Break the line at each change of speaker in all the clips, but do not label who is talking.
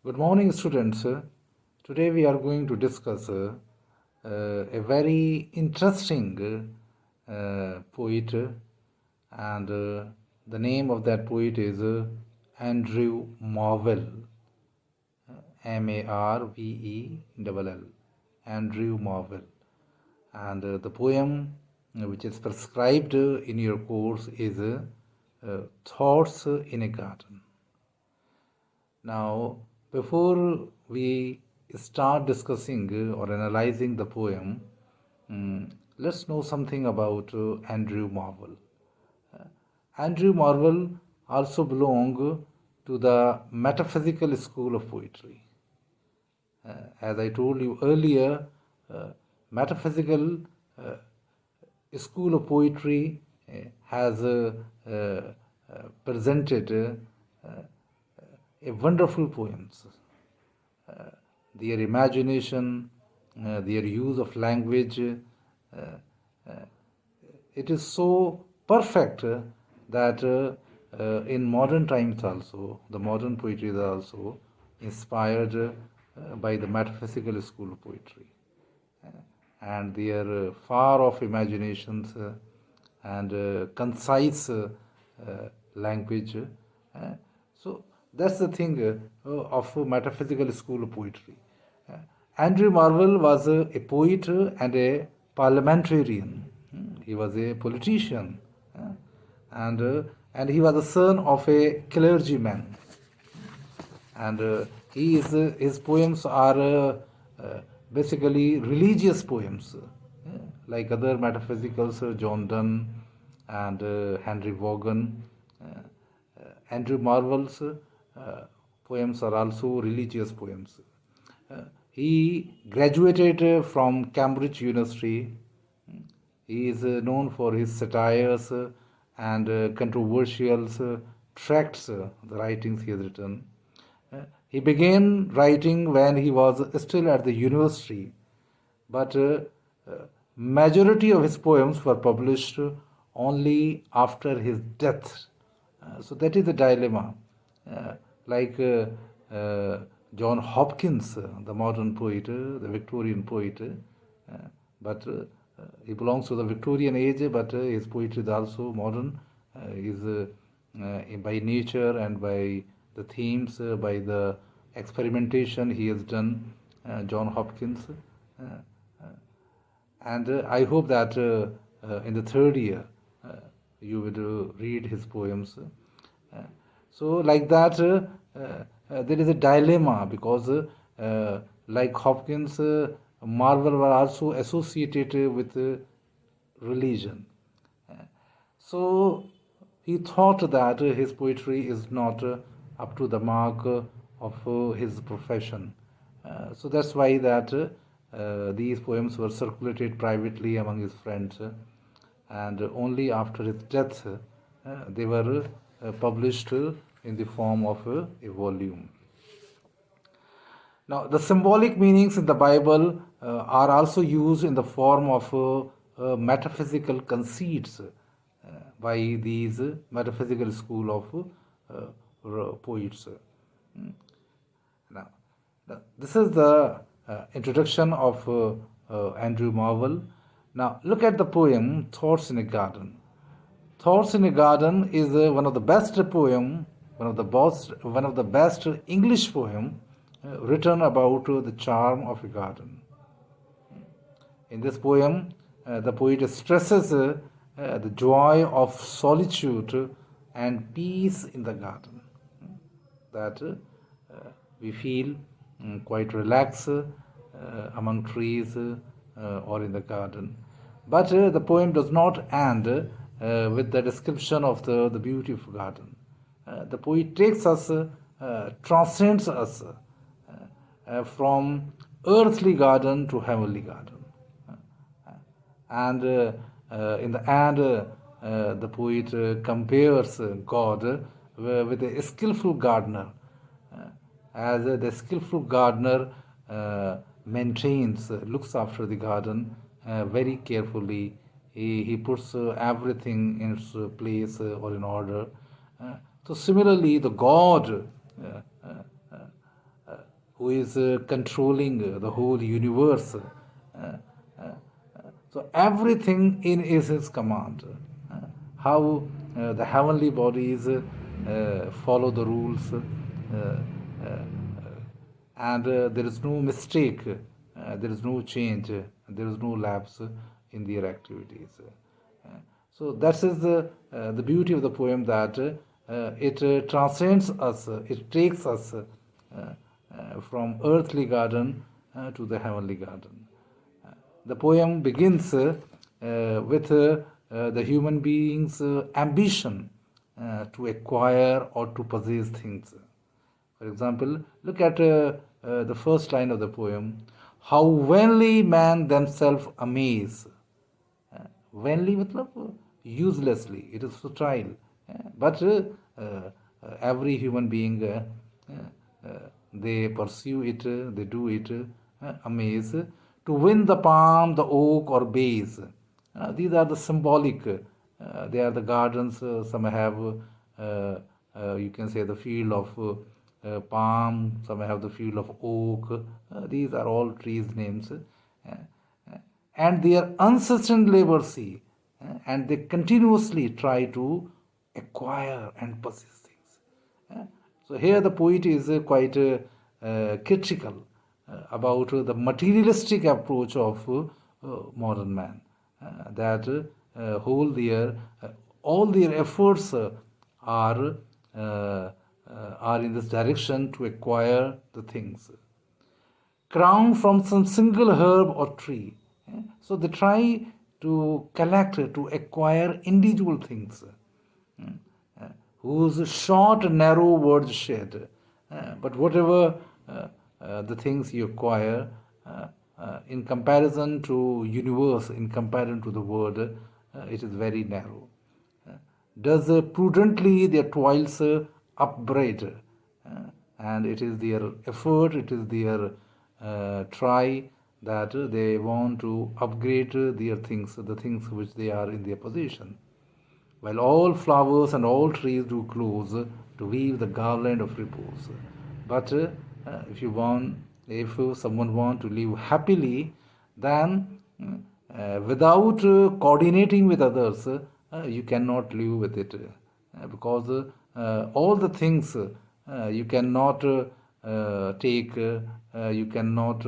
Good morning, students. Today we are going to discuss a very interesting poet, and the name of that poet is Andrew Marvell, Marvell, Andrew Marvell. And the poem which is prescribed in your course is Thoughts in a Garden. Now, before we start discussing or analyzing the poem, let's know something about Andrew Marvell. Andrew Marvell also belonged to the metaphysical school of poetry. As I told you earlier, metaphysical school of poetry has presented a wonderful poems. Their imagination, their use of language, it is so perfect that in modern times also, the modern poetry is also inspired by the metaphysical school of poetry. And their far off imaginations and concise language. So that's the thing of metaphysical school of poetry. Andrew Marvell was a poet and a parliamentarian. He was a politician, and he was the son of a clergyman. And his poems are basically religious poems, like other metaphysicals, John Donne and Henry Vaughan. Andrew Marvell's poems are also religious poems. He graduated from Cambridge University. He is known for his satires and controversial tracts, the writings he has written. He began writing when he was still at the university, but majority of his poems were published only after his death. So that is the dilemma. Like John Hopkins, the modern poet, the Victorian poet, but he belongs to the Victorian age, but his poetry is also modern. Is by nature and by the themes, by the experimentation he has done, John Hopkins. And I hope that in the third year you will read his poems. So, like that, there is a dilemma because, like Hopkins, Marvell were also associated with religion. So, he thought that his poetry is not up to the mark of his profession. So that's why that these poems were circulated privately among his friends, and only after his death they were published in the form of a volume. Now, the symbolic meanings in the Bible are also used in the form of metaphysical conceits by these metaphysical school of poets. Now, this is the introduction of Andrew Marvell. Now, look at the poem Thoughts in a Garden. Thoughts in a Garden is one of the best poem, one of the best English poem written about the charm of a garden. In this poem, the poet stresses the joy of solitude and peace in the garden. That we feel quite relaxed among trees or in the garden. But the poem does not end with the description of the beauty of garden. The poet takes us, transcends us from earthly garden to heavenly garden. And in the end, the poet compares God with a skillful gardener. As the skillful gardener maintains, looks after the garden very carefully. He puts everything in its place or in order. So similarly, the God who is controlling the whole universe. So everything in is his command. How the heavenly bodies follow the rules, and there is no mistake, there is no change, there is no lapse in their activities. So that is the beauty of the poem, that it transcends us, it takes us from earthly garden to the heavenly garden. The poem begins with the human being's ambition to acquire or to possess things. For example, look at the first line of the poem. How vainly man themselves amaze. Vainly matlab uselessly, it is futile. But every human being, they pursue it, they do it, amaze, to win the palm, the oak, or base. These are the symbolic, they are the gardens. Some have, you can say, the field of palm, some have the field of oak. These are all trees' names. And their unceasing labor see, and they continuously try to acquire and possess things. So here the poet is quite critical about the materialistic approach of modern man, that whole their all their efforts are in this direction to acquire the things, crown from some single herb or tree. So they try to collect, to acquire individual things, whose short, narrow words shed. But whatever the things you acquire, in comparison to universe, in comparison to the world, it is very narrow. Does prudently their toils upbraid, and it is their effort, it is their try, that they want to upgrade their things, the things which they are in their possession. While all flowers and all trees do close to weave the garland of repose. But if someone want to live happily, then without coordinating with others, you cannot live with it, because all the things you cannot take, you cannot,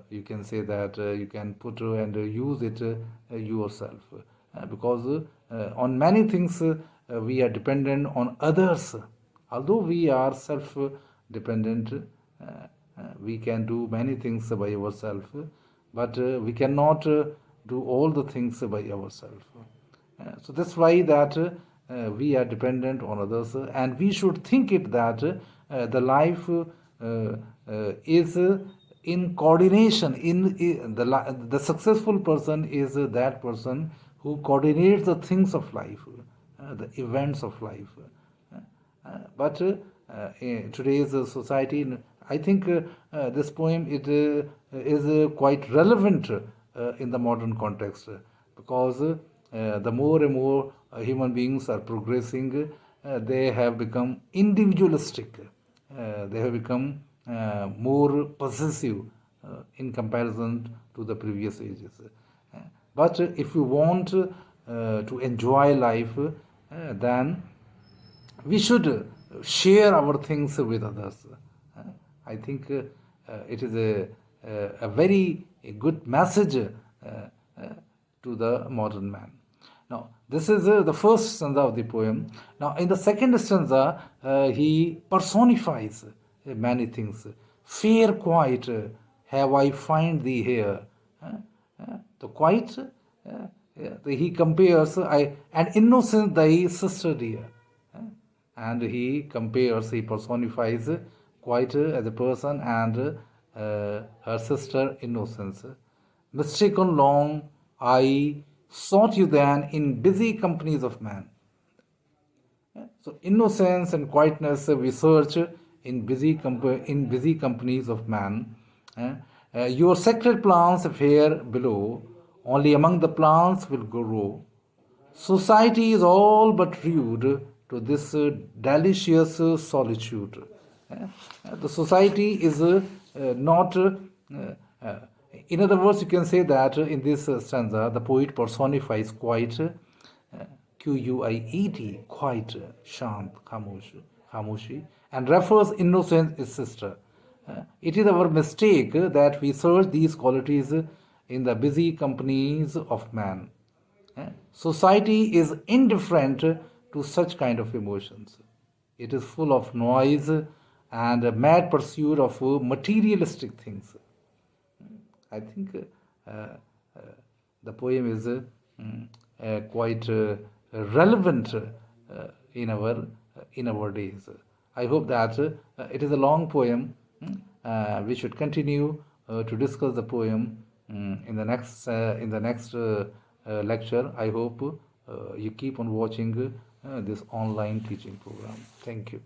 you can say that you can put and use it yourself, because on many things we are dependent on others. Although we are self dependent, we can do many things by ourselves, but we cannot do all the things by ourselves. So that's why that we are dependent on others, and we should think it that the life is in coordination. In the successful person is that person who coordinates the things of life, the events of life. But in today's society, I think this poem is quite relevant in the modern context, because the more and more human beings are progressing, they have become individualistic. They have become more possessive in comparison to the previous ages. But if we want to enjoy life, then we should share our things with others. I think it is a very good message to the modern man. Now, this is the first stanza of the poem. Now, in the second stanza, he personifies many things. Fair quiet, have I find thee here. The quiet, he compares, and innocence thy sister dear. And he compares, he personifies quiet as a person, and her sister innocence. Mistaken long, I sought you then in busy companies of man. So innocence and quietness we search in busy companies of man. Your sacred plants fair below, only among the plants will grow. Society is all but rude to this delicious solitude. The society is not. Uh, in other words, you can say that in this stanza, the poet personifies quiet, Q-U-I-E-T, quiet, shant, khamoshi, and refers innocence its sister. It is our mistake that we search these qualities in the busy companies of man. Society is indifferent to such kind of emotions. It is full of noise and a mad pursuit of materialistic things. I think uh, the poem is quite relevant in our days. I hope that it is a long poem. We should continue to discuss the poem in the next lecture. I hope you keep on watching this online teaching program. Thank you.